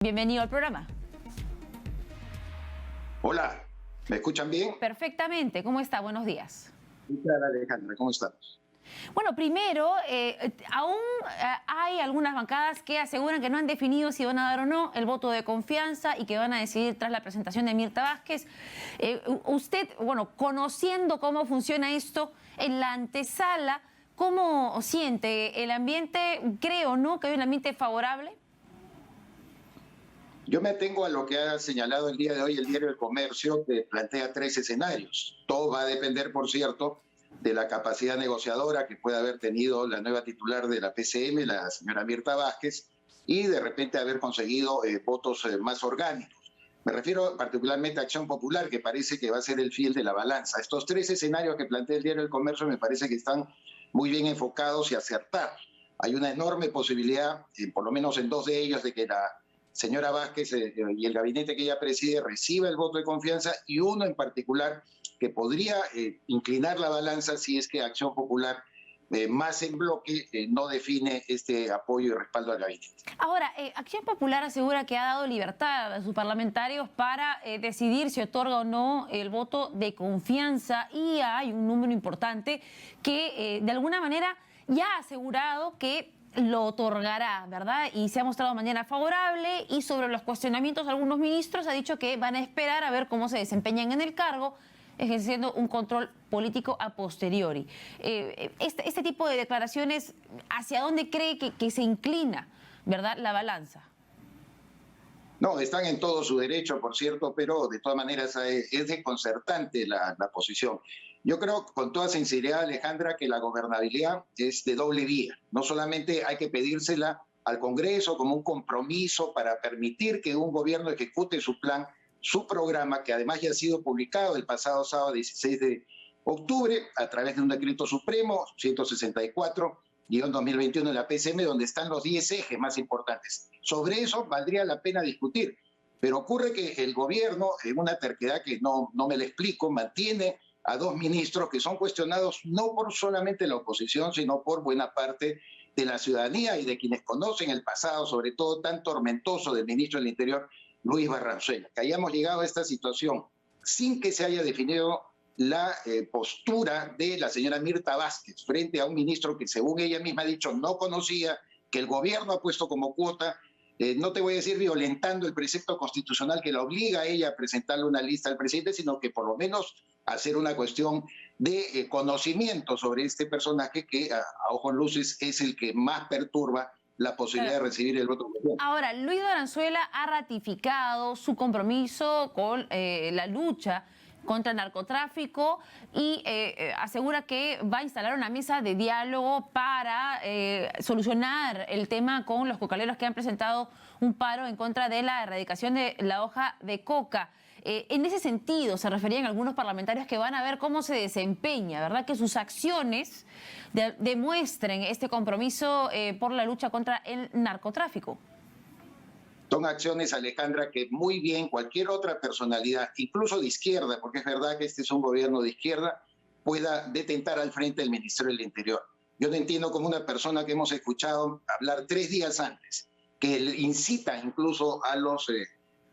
Bienvenido al programa. Hola, ¿me escuchan bien? Perfectamente. ¿Cómo está? Buenos días. ¿Qué tal, Alejandra? ¿Cómo estamos? Bueno, primero, aún hay algunas bancadas que aseguran que no han definido si van a dar o no el voto de confianza y que van a decidir tras la presentación de Mirta Vázquez. Usted, bueno, conociendo cómo funciona esto en la antesala, ¿cómo siente el ambiente? ¿Cree o no que hay un ambiente favorable? Yo me atengo a lo que ha señalado el día de hoy el diario El Comercio, que plantea 3 escenarios. Todo va a depender, por cierto, de la capacidad negociadora que pueda haber tenido la nueva titular de la PCM, la señora Mirta Vázquez, y de repente haber conseguido votos más orgánicos. Me refiero particularmente a Acción Popular, que parece que va a ser el fiel de la balanza. Estos 3 escenarios que plantea el diario El Comercio me parece que están muy bien enfocados y acertados. Hay una enorme posibilidad, por lo menos en 2 de ellos, de que la señora Vázquez y el gabinete que ella preside reciba el voto de confianza, y uno en particular que podría inclinar la balanza si es que Acción Popular más en bloque no define este apoyo y respaldo al gabinete. Ahora, Acción Popular asegura que ha dado libertad a sus parlamentarios para decidir si otorga o no el voto de confianza, y hay un número importante que de alguna manera ya ha asegurado que lo otorgará, ¿verdad? Y se ha mostrado de manera favorable, y sobre los cuestionamientos de algunos ministros ha dicho que van a esperar a ver cómo se desempeñan en el cargo, ejerciendo un control político a posteriori. Este tipo de declaraciones, ¿hacia dónde cree que se inclina, verdad, la balanza? No, están en todo su derecho, por cierto, pero de todas maneras es desconcertante la posición. Yo creo con toda sinceridad, Alejandra, que la gobernabilidad es de doble vía. No solamente hay que pedírsela al Congreso como un compromiso para permitir que un gobierno ejecute su plan, su programa, que además ya ha sido publicado el pasado sábado 16 de octubre a través de un decreto supremo 164-2021 de la PCM, donde están los 10 ejes más importantes. Sobre eso valdría la pena discutir, pero ocurre que el gobierno, en una terquedad que no me la explico, mantiene a 2 ministros que son cuestionados no por solamente la oposición, sino por buena parte de la ciudadanía y de quienes conocen el pasado, sobre todo tan tormentoso del ministro del Interior, Luis Barranzuela. Que hayamos llegado a esta situación sin que se haya definido la postura de la señora Mirta Vázquez frente a un ministro que, según ella misma ha dicho, no conocía, que el gobierno ha puesto como cuota, no te voy a decir violentando el precepto constitucional que la obliga a ella a presentarle una lista al presidente, sino que por lo menos hacer una cuestión de conocimiento sobre este personaje que a ojos luces es el que más perturba la posibilidad de recibir el voto. Ahora, Luis Barranzuela ha ratificado su compromiso con la lucha contra el narcotráfico y asegura que va a instalar una mesa de diálogo para solucionar el tema con los cocaleros que han presentado un paro en contra de la erradicación de la hoja de coca. En ese sentido, se referían algunos parlamentarios que van a ver cómo se desempeña, ¿verdad? Que sus acciones demuestren este compromiso por la lucha contra el narcotráfico. Son acciones, Alejandra, que muy bien cualquier otra personalidad, incluso de izquierda, porque es verdad que este es un gobierno de izquierda, pueda detentar al frente del Ministerio del Interior. Yo no entiendo cómo una persona que hemos escuchado hablar 3 días antes, que incita incluso a los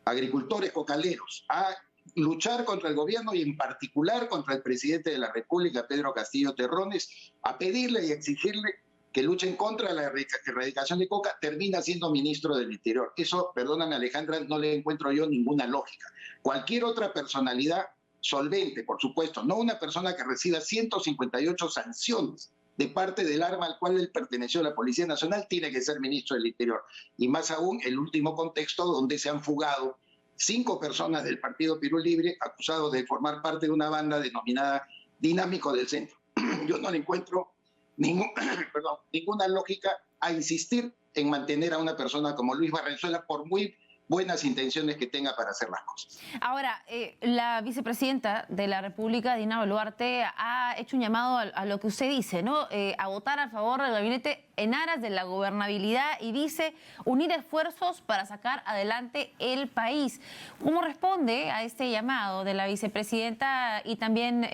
agricultores cocaleros a luchar contra el gobierno y en particular contra el presidente de la República, Pedro Castillo Terrones, a pedirle y exigirle que luchen contra la erradicación de coca, termina siendo ministro del Interior. Eso, perdóname, Alejandra, no le encuentro yo ninguna lógica. Cualquier otra personalidad solvente, por supuesto, no una persona que reciba 158 sanciones de parte del arma al cual él perteneció, la Policía Nacional, tiene que ser ministro del Interior. Y más aún, el último contexto donde se han fugado 5 personas del Partido Perú Libre acusados de formar parte de una banda denominada Dinámico del Centro. Yo no le encuentro ninguna lógica a insistir en mantener a una persona como Luis Barranzuela, por muy buenas intenciones que tenga para hacer las cosas. Ahora, la vicepresidenta de la República, Dina Boluarte, ha hecho un llamado a lo que usted dice, ¿no? A votar a favor del gabinete en aras de la gobernabilidad, y dice unir esfuerzos para sacar adelante el país. ¿Cómo responde a este llamado de la vicepresidenta y también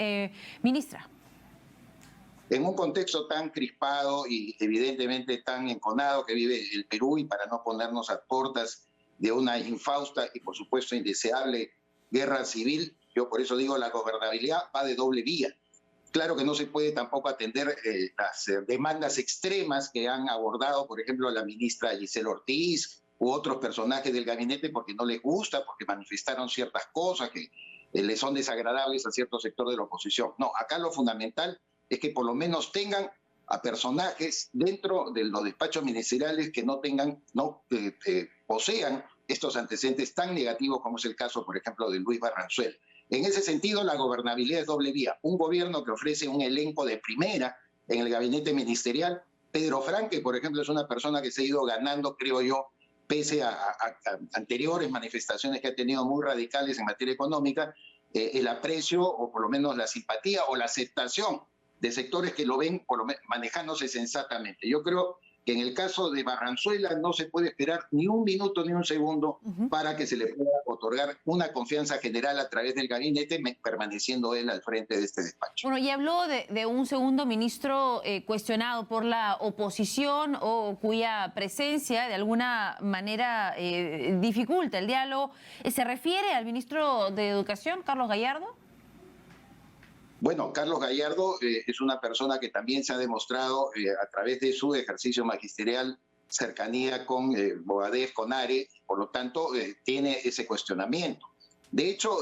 ministra? En un contexto tan crispado y evidentemente tan enconado que vive el Perú, y para no ponernos a portas de una infausta y, por supuesto, indeseable guerra civil. Yo por eso digo, la gobernabilidad va de doble vía. Claro que no se puede tampoco atender las demandas extremas que han abordado, por ejemplo, la ministra Gisela Ortiz u otros personajes del gabinete porque no les gusta, porque manifestaron ciertas cosas que les son desagradables a cierto sector de la oposición. No, acá lo fundamental es que por lo menos tengan a personajes dentro de los despachos ministeriales que no tengan, posean estos antecedentes tan negativos como es el caso, por ejemplo, de Luis Barranzuela. En ese sentido, la gobernabilidad es doble vía. Un gobierno que ofrece un elenco de primera en el gabinete ministerial. Pedro Franque, por ejemplo, es una persona que se ha ido ganando, creo yo, pese a anteriores manifestaciones que ha tenido muy radicales en materia económica, el aprecio o por lo menos la simpatía o la aceptación de sectores que lo ven por lo menos manejándose sensatamente. Yo creo que en el caso de Barranzuela no se puede esperar ni un minuto ni un segundo para que se le pueda otorgar una confianza general a través del gabinete, permaneciendo él al frente de este despacho. Bueno, y habló de un segundo ministro cuestionado por la oposición o cuya presencia de alguna manera dificulta el diálogo. ¿Se refiere al ministro de Educación, Carlos Gallardo? Bueno, Carlos Gallardo es una persona que también se ha demostrado a través de su ejercicio magisterial cercanía con Boadez, con ARE, por lo tanto tiene ese cuestionamiento. De hecho,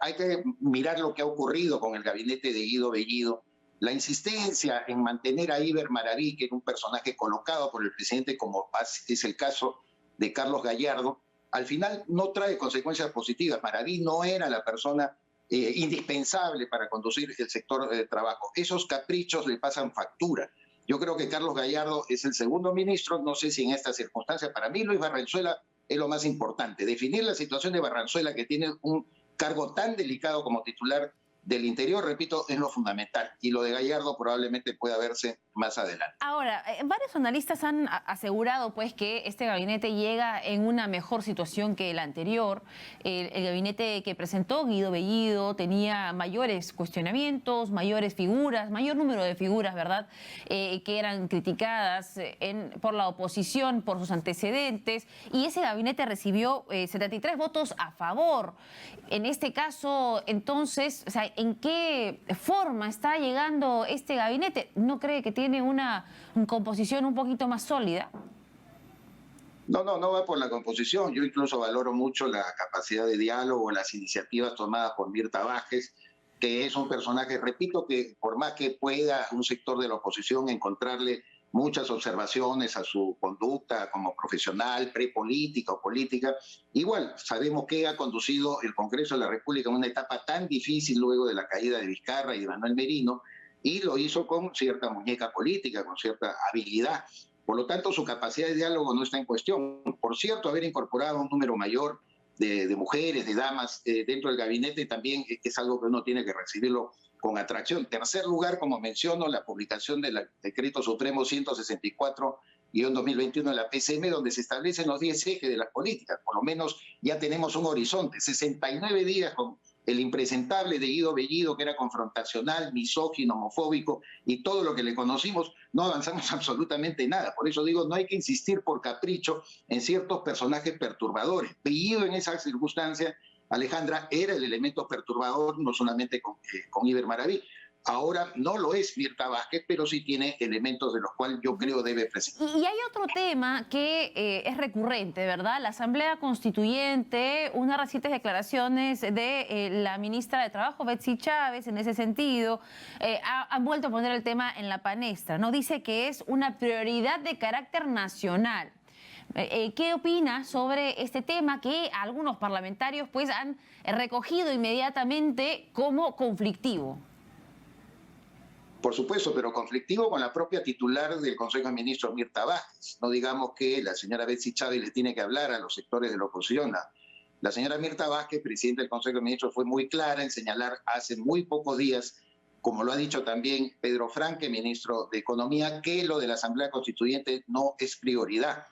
hay que mirar lo que ha ocurrido con el gabinete de Guido Bellido, la insistencia en mantener a Iber Maraví, que era un personaje colocado por el presidente, como es el caso de Carlos Gallardo, al final no trae consecuencias positivas. Maraví no era la persona indispensable para conducir el sector de trabajo. Esos caprichos le pasan factura. Yo creo que Carlos Gallardo es el segundo ministro, no sé si en estas circunstancias. Para mí Luis Barranzuela es lo más importante. Definir la situación de Barranzuela, que tiene un cargo tan delicado como titular del Interior, repito, es lo fundamental. Y lo de Gallardo probablemente pueda verse más adelante. Ahora, varios analistas han asegurado pues que este gabinete llega en una mejor situación que el anterior. El gabinete que presentó Guido Bellido tenía mayores cuestionamientos, mayores figuras, mayor número de figuras, ¿verdad?, que eran criticadas por la oposición por sus antecedentes, y ese gabinete recibió 73 votos a favor. En este caso, entonces, o sea, ¿en qué forma está llegando este gabinete? ¿No cree que tiene una composición un poquito más sólida? No va por la composición. Yo incluso valoro mucho la capacidad de diálogo, las iniciativas tomadas por Mirta Vázquez, que es un personaje, repito, que por más que pueda un sector de la oposición encontrarle muchas observaciones a su conducta como profesional, prepolítica o política, igual sabemos que ha conducido el Congreso de la República en una etapa tan difícil luego de la caída de Vizcarra y de Manuel Merino, y lo hizo con cierta muñeca política, con cierta habilidad. Por lo tanto, su capacidad de diálogo no está en cuestión. Por cierto, haber incorporado un número mayor de mujeres, de damas dentro del gabinete también es algo que uno tiene que recibirlo con atracción. Tercer lugar, como menciono, la publicación del Decreto Supremo 164-2021 de la PCM, donde se establecen los 10 ejes de las políticas. Por lo menos ya tenemos un horizonte. 69 días con el impresentable de Guido Bellido, que era confrontacional, misógino, homofóbico, y todo lo que le conocimos, no avanzamos absolutamente nada. Por eso digo, no hay que insistir por capricho en ciertos personajes perturbadores. Bellido en esa circunstancia, Alejandra, era el elemento perturbador, no solamente con Iber Maraví. Ahora no lo es Mirta Vázquez, pero sí tiene elementos de los cuales yo creo debe presentar. Y hay otro tema que es recurrente, ¿verdad? La Asamblea Constituyente, unas recientes declaraciones de la ministra de Trabajo, Betsy Chávez, en ese sentido, han vuelto a poner el tema en la palestra, ¿no? Dice que es una prioridad de carácter nacional. ¿Qué opina sobre este tema que algunos parlamentarios pues han recogido inmediatamente como conflictivo? Por supuesto, pero conflictivo con la propia titular del Consejo de Ministros, Mirta Vázquez. No digamos que la señora Betsy Chávez le tiene que hablar a los sectores de la oposición. La señora Mirta Vázquez, presidenta del Consejo de Ministros, fue muy clara en señalar hace muy pocos días, como lo ha dicho también Pedro Franque, ministro de Economía, que lo de la Asamblea Constituyente no es prioridad.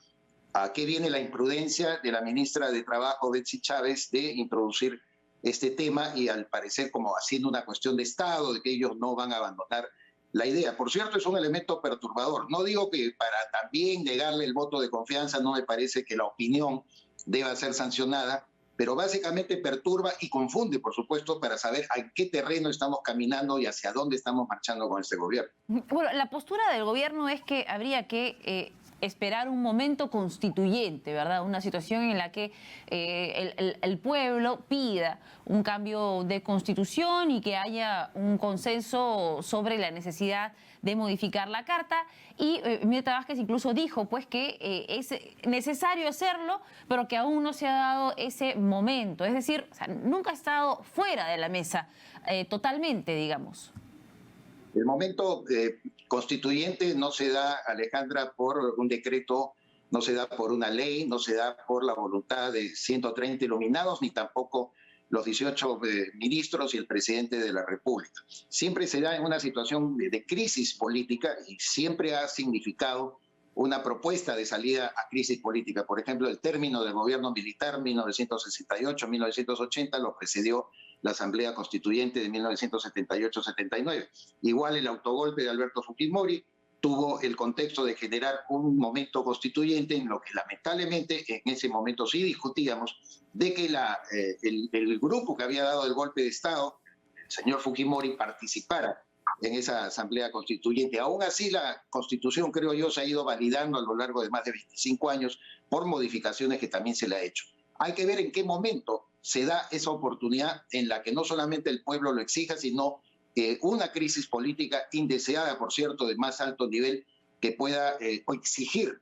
¿A qué viene la imprudencia de la ministra de Trabajo, Betsy Chávez, de introducir este tema y al parecer como haciendo una cuestión de Estado, de que ellos no van a abandonar la idea? Por cierto, es un elemento perturbador. No digo que para también negarle el voto de confianza, no me parece que la opinión deba ser sancionada, pero básicamente perturba y confunde, por supuesto, para saber a qué terreno estamos caminando y hacia dónde estamos marchando con este gobierno. Bueno, la postura del gobierno es que habría que esperar un momento constituyente, ¿verdad? Una situación en la que el pueblo pida un cambio de constitución y que haya un consenso sobre la necesidad de modificar la Carta. Y Mirta Vázquez incluso dijo pues que es necesario hacerlo, pero que aún no se ha dado ese momento. Es decir, o sea, nunca ha estado fuera de la mesa totalmente, digamos. El momento constituyente no se da, Alejandra, por un decreto, no se da por una ley, no se da por la voluntad de 130 iluminados, ni tampoco los 18 ministros y el presidente de la República. Siempre se da en una situación de crisis política y siempre ha significado una propuesta de salida a crisis política. Por ejemplo, el término del gobierno militar 1968-1980 lo precedió la Asamblea Constituyente de 1978-79. Igual el autogolpe de Alberto Fujimori tuvo el contexto de generar un momento constituyente en lo que lamentablemente en ese momento sí discutíamos de que el grupo que había dado el golpe de Estado, el señor Fujimori, participara en esa asamblea constituyente. Aún así, la Constitución, creo yo, se ha ido validando a lo largo de más de 25 años por modificaciones que también se le ha hecho. Hay que ver en qué momento se da esa oportunidad en la que no solamente el pueblo lo exija, sino una crisis política indeseada, por cierto, de más alto nivel, que pueda exigir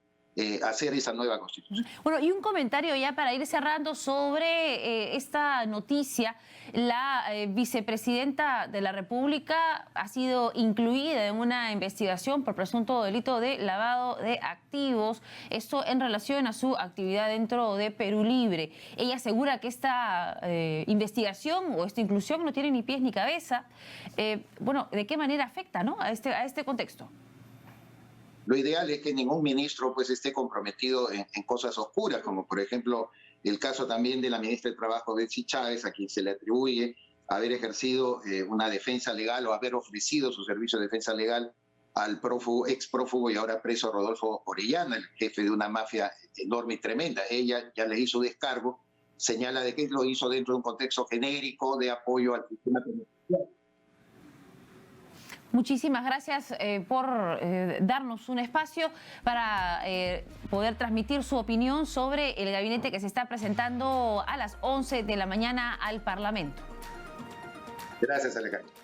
hacer esa nueva constitución. Bueno, y un comentario ya para ir cerrando sobre esta noticia. La vicepresidenta de la República ha sido incluida en una investigación por presunto delito de lavado de activos, esto en relación a su actividad dentro de Perú Libre. Ella asegura que esta investigación o esta inclusión no tiene ni pies ni cabeza. Bueno, ¿de qué manera afecta, ¿no?, a este contexto? Lo ideal es que ningún ministro pues esté comprometido en cosas oscuras, como por ejemplo el caso también de la ministra de Trabajo, Betsy Chávez, a quien se le atribuye haber ejercido una defensa legal o haber ofrecido su servicio de defensa legal al ex prófugo y ahora preso Rodolfo Orellana, el jefe de una mafia enorme y tremenda. Ella ya le hizo descargo, señala de que lo hizo dentro de un contexto genérico de apoyo al sistema penitenciario. Muchísimas gracias por darnos un espacio para poder transmitir su opinión sobre el gabinete que se está presentando a las 11 de la mañana al Parlamento. Gracias, Alejandro.